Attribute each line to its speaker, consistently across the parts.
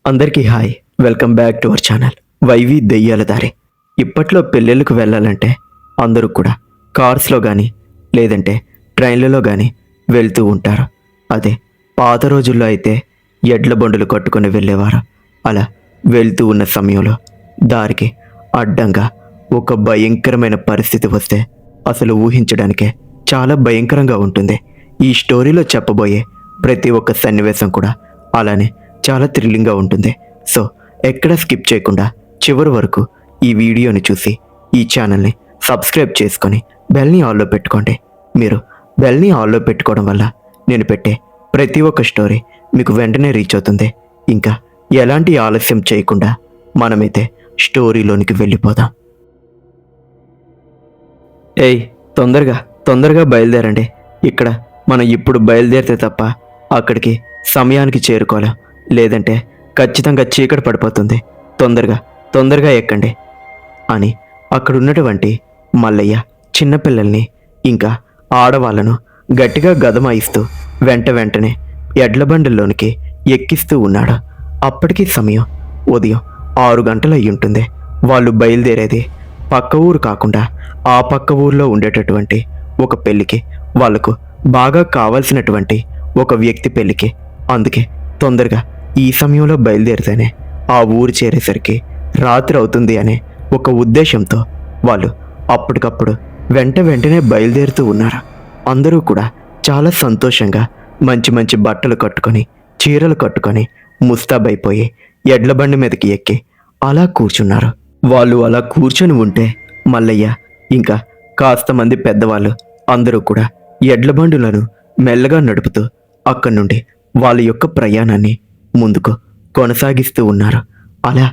Speaker 1: అందరికీ hi. Welcome back to our channel వైవి దెయ్యాల దారి. ఇప్పట్లో పెళ్ళిళ్ళకు వెళ్ళాలంటే అందరూ కూడా కార్స్లో కానీ లేదంటే ట్రైన్లలో కానీ వెళ్తూ ఉంటారు. అదే పాత రోజుల్లో అయితే ఎడ్ల బండులు కట్టుకొని వెళ్ళేవారు. అలా వెళ్తూ ఉన్న సమయంలో దారికి అడ్డంగా ఒక భయంకరమైన పరిస్థితి వస్తే అసలు ఊహించడానికే చాలా భయంకరంగా ఉంటుంది. ఈ స్టోరీలో చెప్పబోయే ప్రతి ఒక్క సన్నివేశం కూడా అలానే చాలా థ్రిల్లింగ్గా ఉంటుంది. సో ఎక్కడ స్కిప్ చేయకుండా చివరి వరకు ఈ వీడియోని చూసి ఈ ఛానల్ని సబ్స్క్రైబ్ చేసుకొని బెల్ని ఆన్లో పెట్టుకోండి. మీరు బెల్ని ఆన్లో పెట్టుకోవడం వల్ల నేను పెట్టే ప్రతి ఒక్క స్టోరీ మీకు వెంటనే రీచ్ అవుతుంది. ఇంకా ఎలాంటి ఆలస్యం చేయకుండా మనమైతే స్టోరీలోనికి వెళ్ళిపోదాం. ఏయ్, తొందరగా బయలుదేరండి. ఇక్కడ మనం ఇప్పుడు బయలుదేరితే తప్ప అక్కడికి సమయానికి చేరుకోలేం. లేదంటే ఖచ్చితంగా చీకటి పడిపోతుంది. తొందరగా ఎక్కండి అని అక్కడున్నటువంటి మల్లయ్య చిన్నపిల్లల్ని ఇంకా ఆడవాళ్లను గట్టిగా గదమాయిస్తూ వెంటనే ఎడ్ల బండిల్లోనికి ఎక్కిస్తూ ఉన్నాడు. అప్పటికి సమయం ఉదయం 6 గంటలు అయి ఉంటుంది. వాళ్ళు బయలుదేరేది పక్క ఊరు కాకుండా ఆ పక్క ఊర్లో ఉండేటటువంటి ఒక పెళ్ళికి, వాళ్లకు బాగా కావాల్సినటువంటి ఒక వ్యక్తి పెళ్ళికి. అందుకే తొందరగా ఈ సమయంలో బయలుదేరితేనే ఆ ఊరు చేరేసరికి రాత్రి అవుతుంది అనే ఒక ఉద్దేశంతో వాళ్ళు అప్పటికప్పుడు వెంటనే బయలుదేరుతూ ఉన్నారు. అందరూ కూడా చాలా సంతోషంగా మంచి బట్టలు కట్టుకొని చీరలు కట్టుకొని ముస్తాబైపోయి ఎడ్ల బండి మీదకి ఎక్కి అలా కూర్చున్నారు. వాళ్ళు అలా కూర్చొని ఉంటే మల్లయ్య ఇంకా కాస్త మంది పెద్దవాళ్ళు అందరూ కూడా ఎడ్ల బండులను మెల్లగా నడుపుతూ అక్కడి నుండి వాళ్ళ యొక్క ప్రయాణాన్ని ముందుకు కొనసాగిస్తూ ఉన్నారు. అలా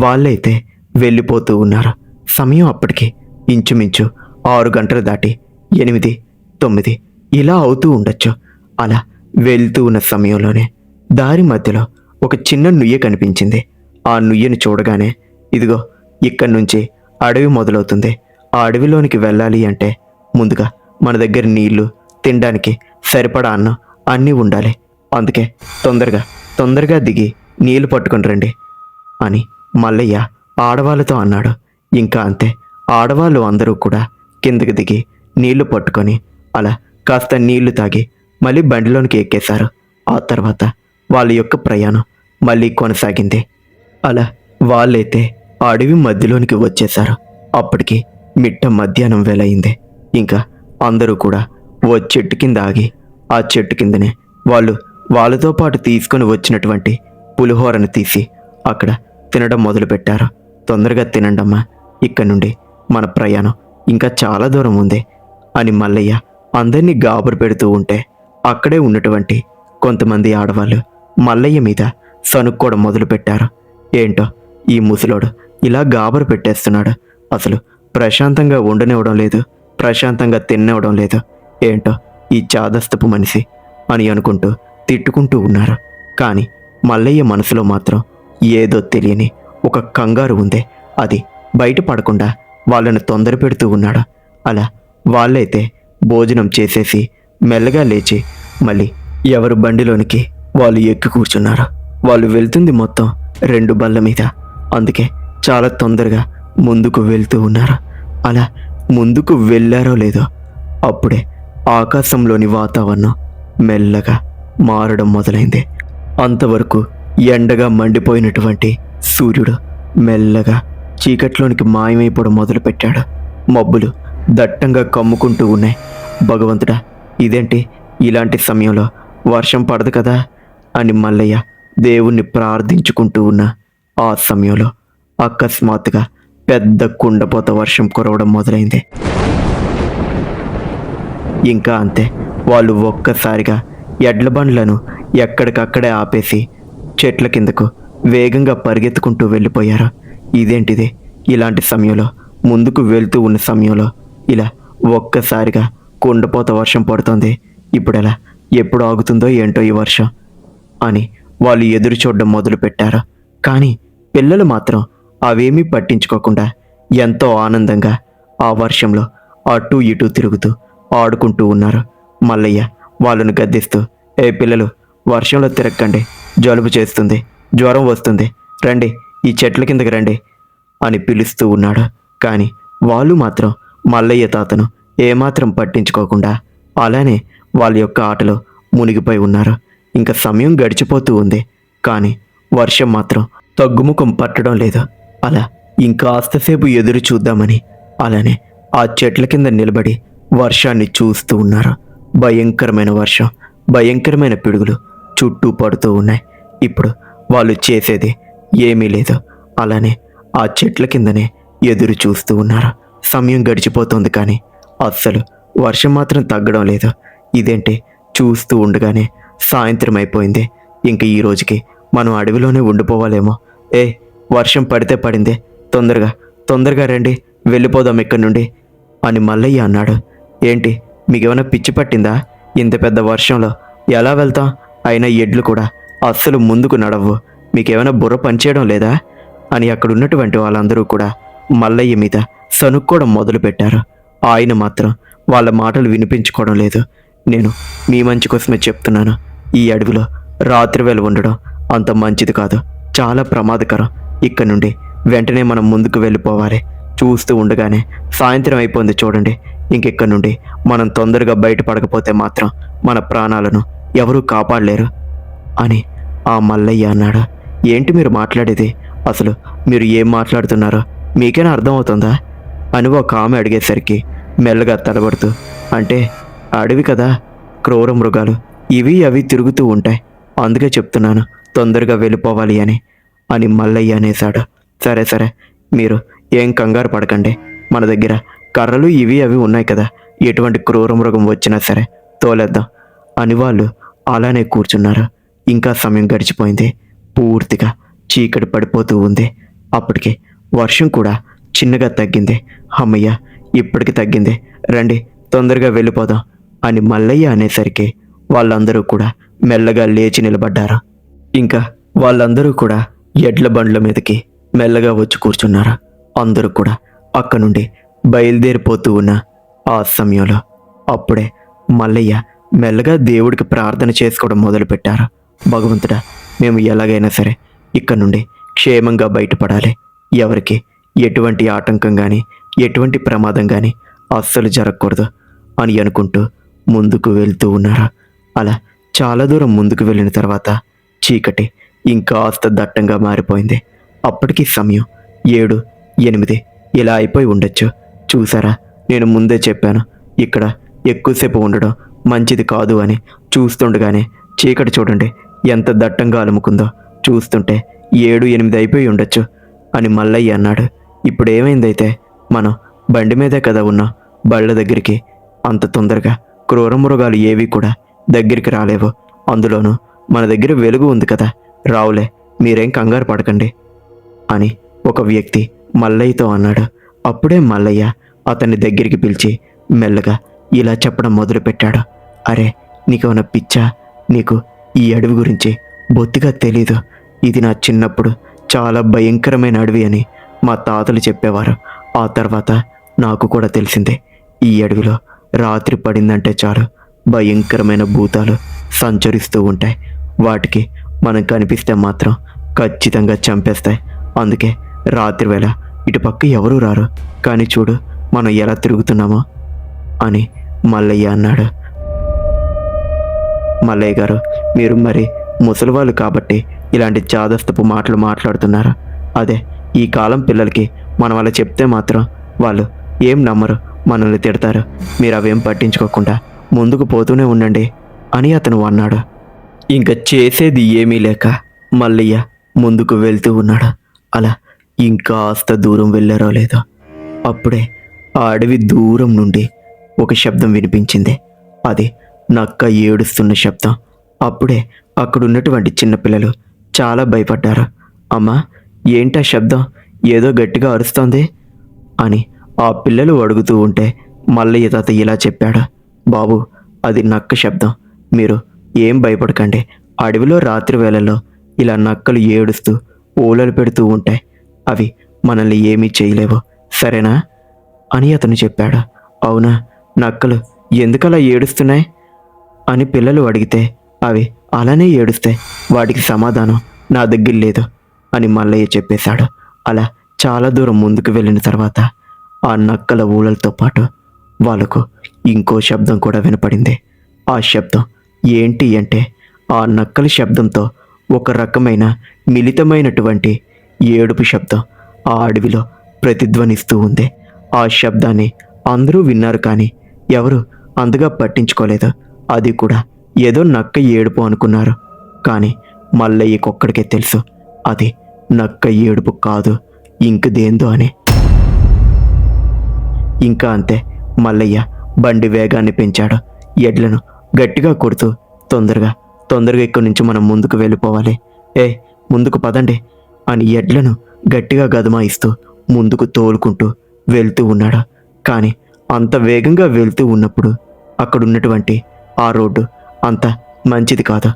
Speaker 1: వాళ్ళైతే వెళ్ళిపోతూ ఉన్నారు. సమయం అప్పటికి ఇంచుమించు 6 గంటలు దాటి 8, 9 ఇలా అవుతూ ఉండొచ్చు. అలా వెళ్తూ ఉన్న సమయంలోనే దారి మధ్యలో ఒక చిన్న నుయ్య కనిపించింది. ఆ నుయ్యను చూడగానే ఇదిగో ఇక్కడి నుంచి అడవి మొదలవుతుంది. ఆ అడవిలోనికి వెళ్ళాలి అంటే ముందుగా మన దగ్గర నీళ్లు, తినడానికి సరిపడా అన్నం అన్నీ ఉండాలి. అందుకే తొందరగా దిగి నీళ్లు పట్టుకొని రండి అని మల్లయ్య ఆడవాళ్ళతో అన్నాడు. ఇంకా అంతే, ఆడవాళ్ళు అందరూ కూడా కిందకి దిగి నీళ్లు పట్టుకొని అలా కాస్త నీళ్లు తాగి మళ్ళీ బండిలోనికి ఎక్కేశారు. ఆ తర్వాత వాళ్ళ యొక్క ప్రయాణం మళ్ళీ కొనసాగింది. అలా వాళ్ళైతే అడవి మధ్యలోనికి వచ్చేశారు. అప్పటికి మిట్ట మధ్యాహ్నం వేళ అయింది. ఇంకా అందరూ కూడా ఓ చెట్టు కింద ఆగి ఆ చెట్టు కిందనే వాళ్ళతో పాటు తీసుకొని వచ్చినటువంటి పులిహోరను తీసి అక్కడ తినడం మొదలుపెట్టారు. తొందరగా తినండమ్మా, ఇక్కడి నుండి మన ప్రయాణం ఇంకా చాలా దూరం ఉంది అని మల్లయ్య అందరినీ గాబరు పెడుతూ ఉంటే అక్కడే ఉన్నటువంటి కొంతమంది ఆడవాళ్ళు మల్లయ్య మీద సనుక్కోవడం మొదలుపెట్టారు. ఏంటో ఈ ముసలోడు ఇలా గాబరు పెట్టేస్తున్నాడు, అసలు ప్రశాంతంగా ఉండనివ్వడం లేదు, ప్రశాంతంగా తిననివ్వడం లేదు, ఏంటో ఈ చాదస్తపు మనిషి అని అనుకుంటూ తిట్టుకుంటూ ఉన్నారు. కానీ మల్లయ్య మనసులో మాత్రం ఏదో తెలియని ఒక కంగారు ఉంది. అది బయటపడకుండా వాళ్ళని తొందర పెడుతూ ఉన్నాడు. అలా వాళ్ళైతే భోజనం చేసేసి మెల్లగా లేచి మళ్ళీ ఎవరు బండిలోనికి వాళ్ళు ఎక్కి కూర్చున్నారు. వాళ్ళు వెళ్తుంది మొత్తం 2 బళ్ళ మీద. అందుకే చాలా తొందరగా ముందుకు వెళ్తూ ఉన్నారు. అలా ముందుకు వెళ్ళారో లేదో అప్పుడే ఆకాశంలోని వాతావరణం మెల్లగా మారడం మొదలైంది. అంతవరకు ఎండగా మండిపోయినటువంటి సూర్యుడు మెల్లగా చీకట్లోనికి మాయమైపోవడం మొదలుపెట్టాడు. మబ్బులు దట్టంగా కమ్ముకుంటూ ఉన్నాయి. భగవంతుడా, ఇదేంటి ఇలాంటి సమయంలో వర్షం పడదు కదా అని మల్లయ్య దేవుణ్ణి ప్రార్థించుకుంటూ ఉన్న ఆ సమయంలో అకస్మాత్తుగా పెద్ద కుండపోత వర్షం కురవడం మొదలైంది. ఇంకా అంతే, వాళ్ళు ఒక్కసారిగా ఎడ్ల బండ్లను ఎక్కడికక్కడే ఆపేసి చెట్ల కిందకు వేగంగా పరిగెత్తుకుంటూ వెళ్ళిపోయారు. ఇదేంటిది, ఇలాంటి సమయంలో ముందుకు వెళ్తూ ఉన్న సమయంలో ఇలా ఒక్కసారిగా కుండపోత వర్షం పడుతోంది, ఇప్పుడెలా, ఎప్పుడు ఆగుతుందో ఏంటో ఈ వర్షం అని వాళ్ళు ఎదురు చూడడం మొదలుపెట్టారు. కానీ పిల్లలు మాత్రం అవేమీ పట్టించుకోకుండా ఎంతో ఆనందంగా ఆ వర్షంలో అటూ ఇటూ తిరుగుతూ ఆడుకుంటూ ఉన్నారు. మల్లయ్య వాళ్ళను గద్దిస్తూ, ఏ పిల్లలు, వర్షంలో తిరగకండి, జలుబు చేస్తుంది జ్వరం వస్తుంది, రండి ఈ చెట్ల కిందకి రండి అని పిలుస్తూ ఉన్నాడు. కానీ వాళ్ళు మాత్రం మల్లయ్య తాతను ఏమాత్రం పట్టించుకోకుండా అలానే వాళ్ళ యొక్క ఆటలో మునిగిపోయి ఉన్నారు. ఇంకా సమయం గడిచిపోతూ ఉంది, కానీ వర్షం మాత్రం తగ్గుముఖం పట్టడం లేదు. అలా ఇంకాస్తసేపు ఎదురు చూద్దామని అలానే ఆ చెట్ల కింద నిలబడి వర్షాన్ని చూస్తూ ఉన్నారు. భయంకరమైన వర్షం, భయంకరమైన పిడుగులు చుట్టూ పడుతూ ఉన్నాయి. ఇప్పుడు వాళ్ళు చేసేది ఏమీ లేదు. అలానే ఆ చెట్ల కిందనే ఎదురు చూస్తూ ఉన్నారు. సమయం గడిచిపోతుంది, కానీ అస్సలు వర్షం మాత్రం తగ్గడం లేదు. ఇదేంటి, చూస్తూ ఉండగానే సాయంత్రం అయిపోయింది. ఇంక ఈ రోజుకి మనం అడవిలోనే ఉండిపోవాలేమో. వర్షం పడితే పడిందే, తొందరగా తొందరగా రండి, వెళ్ళిపోదాం ఇక్కడి నుండి అని మల్లయ్య అన్నాడు. ఏంటి, మీకేమైనా పిచ్చి పట్టిందా? ఇంత పెద్ద వర్షంలో ఎలా వెళ్తాం? అయినా ఎడ్లు కూడా అస్సలు ముందుకు నడవు, మీకేమైనా బుర్ర పనిచేయడం లేదా అని అక్కడ ఉన్నటువంటి వాళ్ళందరూ కూడా మల్లయ్య మీద సనుక్కోవడం మొదలుపెట్టారు. ఆయన మాత్రం వాళ్ళ మాటలు వినిపించుకోవడం లేదు. నేను మీ మంచి కోసమే చెప్తున్నాను, ఈ అడవిలో రాత్రి వేళ ఉండడం అంత మంచిది కాదు, చాలా ప్రమాదకరం. ఇక్కడ నుండి వెంటనే మనం ముందుకు వెళ్ళిపోవాలి. చూస్తూ ఉండగానే సాయంత్రం అయిపోయింది చూడండి. ఇంకెక్కడి నుండి మనం తొందరగా బయటపడకపోతే మాత్రం మన ప్రాణాలను ఎవరూ కాపాడలేరు అని ఆ మల్లయ్య అన్నాడు. ఏంటి మీరు మాట్లాడేది? అసలు మీరు ఏం మాట్లాడుతున్నారో మీకైనా అర్థమవుతుందా అని ఒక ఆమె అడిగేసరికి మెల్లగా తడబడుతూ, అంటే అడవి కదా, క్రూర మృగాలు ఇవి అవి తిరుగుతూ ఉంటాయి, అందుకే చెప్తున్నాను తొందరగా వెళ్ళిపోవాలి అని మల్లయ్య అనేశాడు. సరే సరే, మీరు ఏం కంగారు పడకండి, మన దగ్గర కర్రలు ఇవి అవి ఉన్నాయి కదా, ఎటువంటి క్రూర మృగం వచ్చినా సరే తోలేద్దాం అని వాళ్ళు అలానే కూర్చున్నారు. ఇంకా సమయం గడిచిపోయింది. పూర్తిగా చీకటి పడిపోతూ ఉంది. అప్పటికి వర్షం కూడా చిన్నగా తగ్గింది. అమ్మయ్య, ఇప్పటికి తగ్గింది, రండి తొందరగా వెళ్ళిపోదాం అని మల్లయ్య అనేసరికి వాళ్ళందరూ కూడా మెల్లగా లేచి నిలబడ్డారు. ఇంకా వాళ్ళందరూ కూడా ఎడ్ల బండ్ల మీదకి మెల్లగా వచ్చి కూర్చున్నారు. అందరూ కూడా అక్క నుండి బయలుదేరిపోతూ ఉన్న ఆ సమయంలో అప్పుడే మల్లయ్య మెల్లగా దేవుడికి ప్రార్థన చేసుకోవడం మొదలుపెట్టారు. భగవంతుడా, మేము ఎలాగైనా సరే ఇక్కడ నుండి క్షేమంగా బయటపడాలి, ఎవరికి ఎటువంటి ఆటంకం కానీ ఎటువంటి ప్రమాదం కానీ అస్సలు జరగకూడదు అని అనుకుంటూ ముందుకు వెళ్తూ ఉన్నారు. అలా చాలా దూరం ముందుకు వెళ్ళిన తర్వాత చీకటి ఇంకాస్త దట్టంగా మారిపోయింది. అప్పటికి సమయం 7, 8 ఇలా అయిపోయి ఉండొచ్చు. చూసారా, నేను ముందే చెప్పాను ఇక్కడ ఎక్కువసేపు ఉండడం మంచిది కాదు అని. చూస్తుండగానే చీకటి చూడండి ఎంత దట్టంగా అలుముకుందో, చూస్తుంటే 7, 8 అయిపోయి ఉండొచ్చు అని మల్లయ్య అన్నాడు. ఇప్పుడు ఏమైందైతే, మనం బండి మీదే కదా ఉన్నాం, బళ్ళ దగ్గరికి అంత తొందరగా క్రూర మృగాలు ఏవి కూడా దగ్గరికి రాలేవు. అందులోనూ మన దగ్గర వెలుగు ఉంది కదా, రావులే, మీరేం కంగారు పడకండి అని ఒక వ్యక్తి మల్లయ్యతో అన్నాడు. అప్పుడే మల్లయ్య అతన్ని దగ్గరికి పిలిచి మెల్లగా ఇలా చెప్పడం మొదలుపెట్టాడు. అరే, నీకేమైనా పిచ్చా? నీకు ఈ అడవి గురించి బొత్తిగా తెలీదు. ఇది నా చిన్నప్పుడు చాలా భయంకరమైన అడవి అని మా తాతలు చెప్పేవారు. ఆ తర్వాత నాకు కూడా తెలిసిందే, ఈ అడవిలో రాత్రి పడిందంటే చాలు భయంకరమైన భూతాలు సంచరిస్తూ ఉంటాయి. వాటికి మనం కనిపిస్తే మాత్రం ఖచ్చితంగా చంపేస్తాయి. అందుకే రాత్రి వేళ ఇటుపక్క ఎవరూ రారు, కానీ చూడు మనం ఎలా తిరుగుతున్నామో అని మల్లయ్య అన్నాడు. మల్లయ్య గారు, మీరు మరి ముసలివాళ్ళు కాబట్టి ఇలాంటి చాదస్తపు మాటలు మాట్లాడుతున్నారు. అదే ఈ కాలం పిల్లలకి మనం అలా చెప్తే మాత్రం వాళ్ళు ఏం నమ్మరు, మనల్ని తిడతారు. మీరు అవేం పట్టించుకోకుండా ముందుకు పోతూనే ఉండండి అని అతను అన్నాడు. ఇంకా చేసేది ఏమీ లేక మల్లయ్య ముందుకు వెళ్తూ ఉన్నాడు. అలా ఇంకాస్త దూరం వెళ్ళారో లేదో అప్పుడే ఆ అడవి దూరం నుండి ఒక శబ్దం వినిపించింది. అది నక్క ఏడుస్తున్న శబ్దం. అప్పుడే అక్కడున్నటువంటి చిన్నపిల్లలు చాలా భయపడ్డారు. అమ్మా, ఏంటా శబ్దం? ఏదో గట్టిగా అరుస్తోంది అని ఆ పిల్లలు అడుగుతూ ఉంటే మల్లయ్య తాత ఇలా చెప్పాడు. బాబు, అది నక్క శబ్దం, మీరు ఏం భయపడకండి. అడవిలో రాత్రి వేళల్లో ఇలా నక్కలు ఏడుస్తూ ఊలలు పెడుతూ ఉంటాయి, అవి మనల్ని ఏమీ చేయలేవు, సరేనా అని అతను చెప్పాడు. అవునా, నక్కలు ఎందుకలా ఏడుస్తున్నాయి అని పిల్లలు అడిగితే అవి అలానే ఏడుస్తాయి, వాటికి సమాధానం నా దగ్గర లేదు అని మల్లయ్య చెప్పేశాడు. అలా చాలా దూరం ముందుకు వెళ్ళిన తర్వాత ఆ నక్కల ఊళలతో పాటు వాళ్ళకు ఇంకో శబ్దం కూడా వినపడింది. ఆ శబ్దం ఏంటి అంటే ఆ నక్కల శబ్దంతో ఒక రకమైన మిళితమైనటువంటి ఏడుపు శబ్దం ఆ అడవిలో ప్రతిధ్వనిస్తూ ఉంది. ఆ శబ్దాన్ని అందరూ విన్నారు, కానీ ఎవరు అంతగా పట్టించుకోలేదు. అది కూడా ఏదో నక్క ఏడుపు అనుకున్నారు. కానీ మల్లయ్యకొక్కడికే తెలుసు అది నక్క ఏడుపు కాదు, ఇంకదేందో అని. ఇంకా అంతే, మల్లయ్య బండి వేగాన్ని పెంచాడు. ఎడ్లను గట్టిగా కొడుతూ తొందరగా ఇక్కడి నుంచి మనం ముందుకు వెళ్ళిపోవాలి, ముందుకు పదండి అని ఎడ్లను గట్టిగా గదమాయిస్తూ ముందుకు తోలుకుంటూ వెళ్తూ ఉన్నాడు. కానీ అంత వేగంగా వెళ్తూ ఉన్నప్పుడు అక్కడున్నటువంటి ఆ రోడ్డు అంత మంచిది కాదు.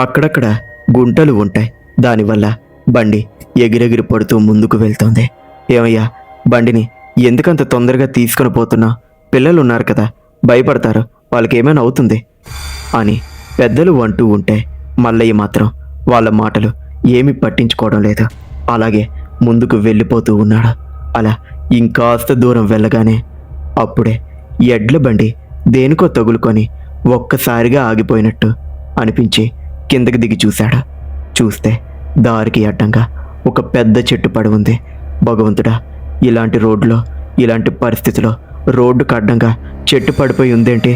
Speaker 1: అక్కడక్కడ గుంటలు ఉంటాయి. దానివల్ల బండి ఎగిరెగిరి పడుతూ ముందుకు వెళ్తోంది. ఏమయ్యా, బండిని ఎందుకంత తొందరగా తీసుకొని పోతున్నా? పిల్లలు ఉన్నారు కదా, భయపడతారు, వాళ్ళకి ఏమైనా అవుతుంది అని పెద్దలు అంటూ ఉంటే మల్లయ్య మాత్రం వాళ్ళ మాటలు ఏమీ పట్టించుకోవడం లేదు. అలాగే ముందుకు వెళ్ళిపోతూ ఉన్నాడు. అలా ఇంకాస్త దూరం వెళ్ళగానే అప్పుడే ఎడ్ల బండి దేనికో తగులుకొని ఒక్కసారిగా ఆగిపోయినట్టు అనిపించి కిందకి దిగి చూశాడు. చూస్తే దారికి అడ్డంగా ఒక పెద్ద చెట్టు పడి ఉంది. భగవంతుడా, ఇలాంటి రోడ్లో, ఇలాంటి పరిస్థితిలో రోడ్డుకు అడ్డంగా చెట్టు పడిపోయి ఉందేంటి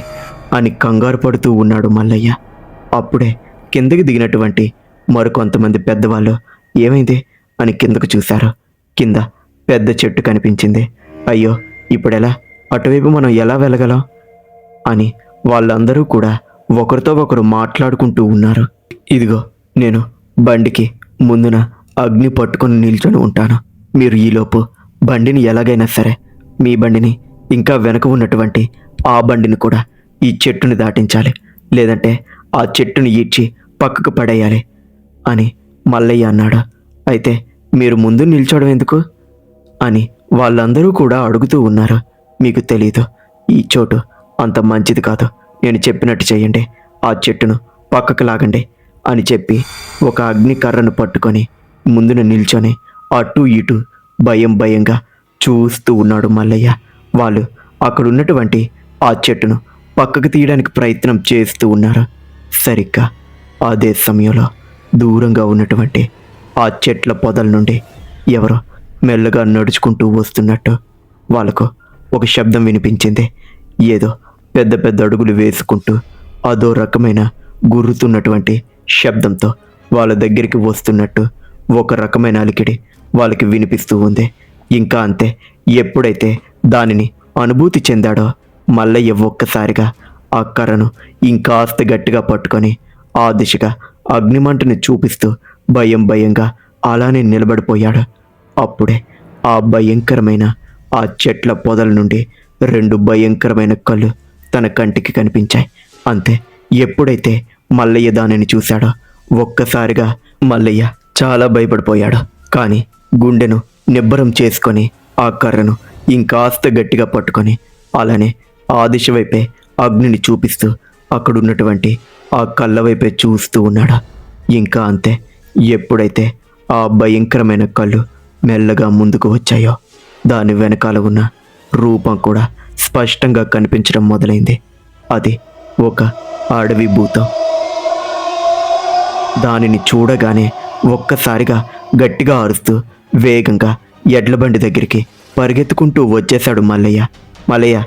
Speaker 1: అని కంగారు పడుతూ ఉన్నాడు మల్లయ్య. అప్పుడే కిందకి దిగినటువంటి మరికొంతమంది పెద్దవాళ్ళు ఏమైంది అని కిందకు చూశారు. కింద పెద్ద చెట్టు కనిపించింది. అయ్యో, ఇప్పుడెలా? అటువైపు మనం ఎలా వెళ్ళగలం అని వాళ్ళందరూ కూడా ఒకరితో ఒకరు మాట్లాడుకుంటూ ఉన్నారు. ఇదిగో, నేను బండికి ముందున అగ్ని పట్టుకొని నిల్చొని ఉంటాను. మీరు ఈలోపు బండిని ఎలాగైనా సరే, మీ బండిని ఇంకా వెనక ఉన్నటువంటి ఆ బండిని కూడా ఈ చెట్టుని దాటించాలి, లేదంటే ఆ చెట్టుని ఈడ్చి పక్కకు పడేయాలి అని మల్లయ్య అన్నాడు. అయితే మీరు ముందు నిల్చోవడం ఎందుకు అని వాళ్ళందరూ కూడా అడుగుతూ ఉన్నారు. మీకు తెలీదు, ఈ చోటు అంత మంచిది కాదు, నేను చెప్పినట్టు చేయండి, ఆ చెట్టును పక్కకు లాగండి అని చెప్పి ఒక అగ్ని కర్రను పట్టుకొని ముందున నిల్చొని అటు ఇటు భయంగా చూస్తూ ఉన్నాడు మల్లయ్య. వాళ్ళు అక్కడున్నటువంటి ఆ చెట్టును పక్కకు తీయడానికి ప్రయత్నం చేస్తూ ఉన్నారు. సరిగ్గా అదే సమయంలో దూరంగా ఉన్నటువంటి ఆ చెట్ల పొదల నుండి ఎవరో మెల్లగా నడుచుకుంటూ వస్తున్నట్టు వాళ్ళకు ఒక శబ్దం వినిపించింది. ఏదో పెద్ద పెద్ద అడుగులు వేసుకుంటూ అదో రకమైన గుర్రుతున్నటువంటి శబ్దంతో వాళ్ళ దగ్గరికి వస్తున్నట్టు ఒక రకమైన అలికిడి వాళ్ళకి వినిపిస్తూ ఉంది. ఇంకా అంతే, ఎప్పుడైతే దానిని అనుభూతి చెందాడో మల్లయ్య ఒక్కసారిగా ఆ కర్రను ఇంకాస్త గట్టిగా పట్టుకొని ఆ దిశగా అగ్నిమంటని చూపిస్తూ భయంగా అలానే నిలబడిపోయాడు. అప్పుడే ఆ భయంకరమైన ఆ చెట్ల పొదల నుండి 2 భయంకరమైన కళ్ళు తన కంటికి కనిపించాయి. అంతే, ఎప్పుడైతే మల్లయ్య దానిని చూశాడో ఒక్కసారిగా మల్లయ్య చాలా భయపడిపోయాడు. కానీ గుండెను నిబ్బరం చేసుకొని ఆ కర్రను ఇంకాస్త గట్టిగా పట్టుకొని అలానే ఆ దిశ వైపే అగ్నిని చూపిస్తూ అక్కడున్నటువంటి ఆ కళ్ళ వైపే చూస్తూ ఉన్నాడు. ఇంకా అంతే, ఎప్పుడైతే ఆ భయంకరమైన కళ్ళు మెల్లగా ముందుకు వచ్చాయో దాని వెనకాల ఉన్న రూపం కూడా స్పష్టంగా కనిపించడం మొదలైంది. అది ఒక అడవి భూతం. దానిని చూడగానే ఒక్కసారిగా గట్టిగా అరుస్తూ వేగంగా ఎడ్లబండి దగ్గరికి పరిగెత్తుకుంటూ వచ్చేశాడు మల్లయ్య. మల్లయ్య,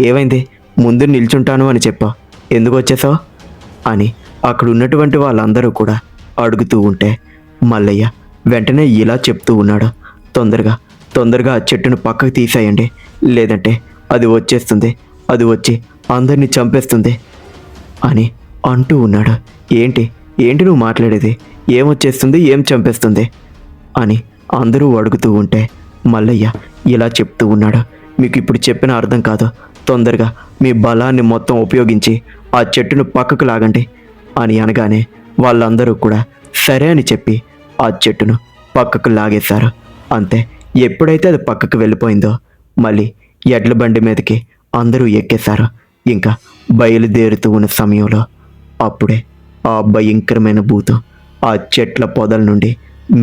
Speaker 1: ఏమైంది? ముందు నిల్చుంటాను అని చెప్పావు, ఎందుకు వచ్చేసావు అని అక్కడ ఉన్నటువంటి వాళ్ళందరూ కూడా అడుగుతూ ఉంటే మల్లయ్య వెంటనే ఇలా చెప్తూ ఉన్నాడు. తొందరగా ఆ చెట్టును పక్కకు తీసేయండి, లేదంటే అది వచ్చేస్తుంది, అది వచ్చి అందరినీ చంపేస్తుంది అని అంటూ ఉన్నాడు. ఏంటి నువ్వు మాట్లాడేది? ఏమొచ్చేస్తుంది, ఏం చంపేస్తుంది అని అందరూ అడుగుతూ ఉంటే మల్లయ్య ఇలా చెప్తూ ఉన్నాడు. మీకు ఇప్పుడు చెప్పిన అర్థం కాదు, తొందరగా మీ బలాన్ని మొత్తం ఉపయోగించి ఆ చెట్టును పక్కకు లాగండి అని అనగానే వాళ్ళందరూ కూడా సరే అని చెప్పి ఆ చెట్టును పక్కకు లాగేశారు. అంతే, ఎప్పుడైతే అది పక్కకు వెళ్ళిపోయిందో మళ్ళీ ఎడ్ల బండి మీదకి అందరూ ఎక్కేశారు. ఇంకా బయలుదేరుతూ ఉన్న సమయంలో అప్పుడే ఆ భయంకరమైన భూతం ఆ చెట్ల పొదల నుండి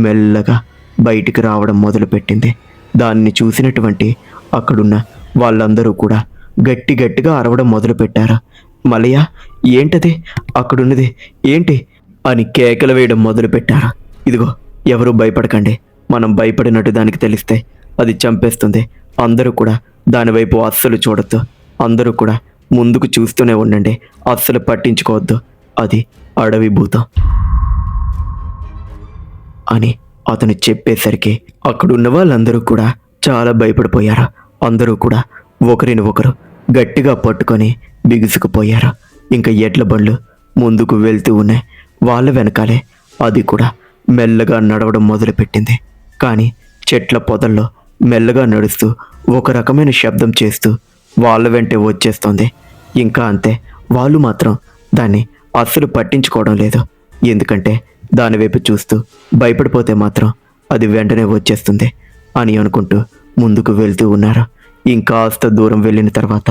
Speaker 1: మెల్లగా బయటికి రావడం మొదలుపెట్టింది. దాన్ని చూసినటువంటి అక్కడున్న వాళ్ళందరూ కూడా గట్టి గట్టిగా అరవడం మొదలుపెట్టారు. మలయ, ఏంటది అక్కడున్నది, ఏంటి అని కేకలు వేయడం మొదలుపెట్టారు. ఇదిగో, ఎవరు భయపడకండి. మనం భయపడినట్టు దానికి తెలిస్తే అది చంపేస్తుంది. అందరూ కూడా దానివైపు అస్సలు చూడొద్దు. అందరూ కూడా ముందుకు చూస్తూనే ఉండండి. అస్సలు పట్టించుకోవద్దు. అది అడవి భూతం అని అతను చెప్పేసరికి అక్కడున్న వాళ్ళందరూ కూడా చాలా భయపడిపోయారు. అందరూ కూడా ఒకరిని ఒకరు గట్టిగా పట్టుకొని బిగుసుకుపోయారు. ఇంకా ఎడ్ల బండ్లు ముందుకు వెళ్తూ ఉన్నాయి. వాళ్ళ వెనకాలే అది కూడా మెల్లగా నడవడం మొదలుపెట్టింది. కానీ చెట్ల పొదల్లో మెల్లగా నడుస్తూ ఒక రకమైన శబ్దం చేస్తూ వాళ్ళ వెంటే వచ్చేస్తుంది. ఇంకా అంతే, వాళ్ళు మాత్రం దాన్ని అస్సలు పట్టించుకోవడం లేదు. ఎందుకంటే దానివైపు చూస్తూ భయపడిపోతే మాత్రం అది వెంటనే వచ్చేస్తుంది అని అనుకుంటూ ముందుకు వెళ్తూ ఉన్నారు. ఇంకాస్త దూరం వెళ్ళిన తర్వాత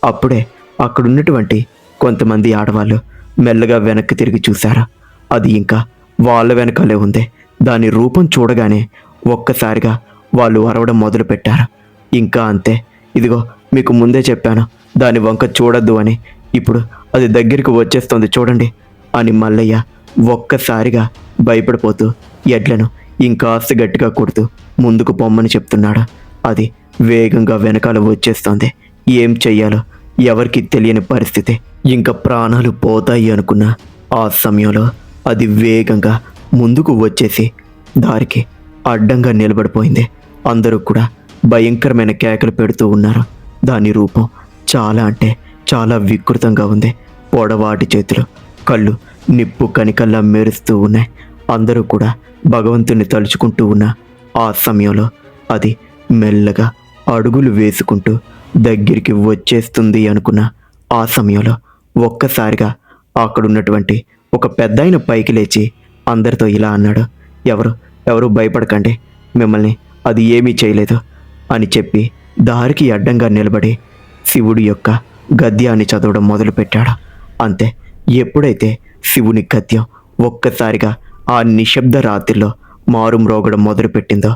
Speaker 1: అప్పుడే అక్కడున్నటువంటి కొంతమంది ఆడవాళ్ళు మెల్లగా వెనక్కి తిరిగి చూశారు. అది ఇంకా వాళ్ళ వెనకాలే ఉంది. దాని రూపం చూడగానే ఒక్కసారిగా వాళ్ళు అరవడం మొదలుపెట్టారు. ఇంకా అంతే, ఇదిగో మీకు ముందే చెప్పాను దాని వంక చూడొద్దు అని. ఇప్పుడు అది దగ్గరికి వచ్చేస్తుంది చూడండి అని మల్లయ్య ఒక్కసారిగా భయపడిపోతూ ఎడ్లను ఇంకాస్త గట్టిగా కొడుతూ ముందుకు పొమ్మని చెప్తున్నాడు. అది వేగంగా వెనకాల వచ్చేస్తోంది. ఏం చెయ్యాలో ఎవరికి తెలియని పరిస్థితి. ఇంకా ప్రాణాలు పోతాయి అనుకున్న ఆ సమయంలో అది వేగంగా ముందుకు వచ్చేసి దారికి అడ్డంగా నిలబడిపోయింది. అందరూ కూడా భయంకరమైన కేకలు పెడుతూ ఉన్నారు. దాని రూపం చాలా అంటే చాలా వికృతంగా ఉంది. పొడవాటి చేతులు, కళ్ళు నిప్పు కనికల్లా మెరుస్తూ ఉన్నాయి. అందరూ కూడా భగవంతుని తలుచుకుంటూ ఉన్న ఆ సమయంలో అది మెల్లగా అడుగులు వేసుకుంటూ దగ్గరికి వచ్చేస్తుంది అనుకున్న ఆ సమయంలో ఒక్కసారిగా అక్కడున్నటువంటి ఒక పెద్దాయన పైకి లేచి అందరితో ఇలా అన్నాడు. ఎవరు భయపడకండి, మిమ్మల్ని అది ఏమీ చేయలేదు అని చెప్పి దారికి అడ్డంగా నిలబడి శివుడి యొక్క గద్యాన్ని చదవడం మొదలుపెట్టాడు. అంతే, ఎప్పుడైతే శివుని గద్యం ఒక్కసారిగా ఆ నిశ్శబ్ద రాత్రిలో మారుమ్రోగడం మొదలుపెట్టిందో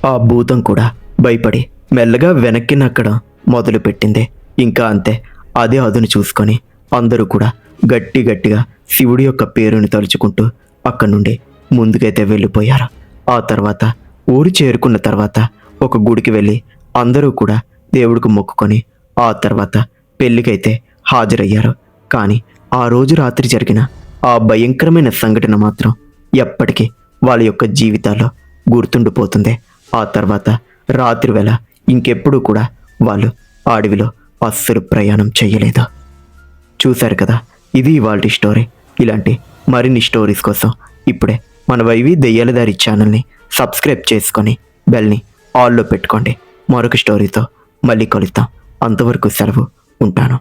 Speaker 1: ఆ భూతం కూడా భయపడి మెల్లగా వెనక్కి నక్కడం మొదలుపెట్టింది. ఇంకా అంతే, అదే అదును చూసుకొని అందరూ కూడా గట్టిగా శివుడి యొక్క పేరుని తలుచుకుంటూ అక్కడి నుండి ముందుకైతే వెళ్ళిపోయారు. ఆ తర్వాత ఊరు చేరుకున్న తర్వాత ఒక గుడికి వెళ్ళి అందరూ కూడా దేవుడికి మొక్కుకొని ఆ తర్వాత పెళ్ళికైతే హాజరయ్యారు. కానీ ఆ రోజు రాత్రి జరిగిన ఆ భయంకరమైన సంఘటన మాత్రం ఎప్పటికీ వాళ్ళ యొక్క జీవితాల్లో గుర్తుండిపోతుంది. ఆ తర్వాత రాత్రి వేళ ఇంకెప్పుడూ కూడా వాళ్ళు అడవిలో అస్సలు ప్రయాణం చేయలేదు. చూశారు కదా, ఇది ఇవాల్టి స్టోరీ. ఇలాంటి మరిన్ని స్టోరీస్ కోసం ఇప్పుడే మన వైవి దెయ్యాల దారి ఛానల్ని సబ్స్క్రైబ్ చేసుకొని బెల్ని ఆల్లో పెట్టుకోండి. మరొక స్టోరీతో మళ్ళీ కలుద్దాం. అంతవరకు సెలవు. ఉంటాను.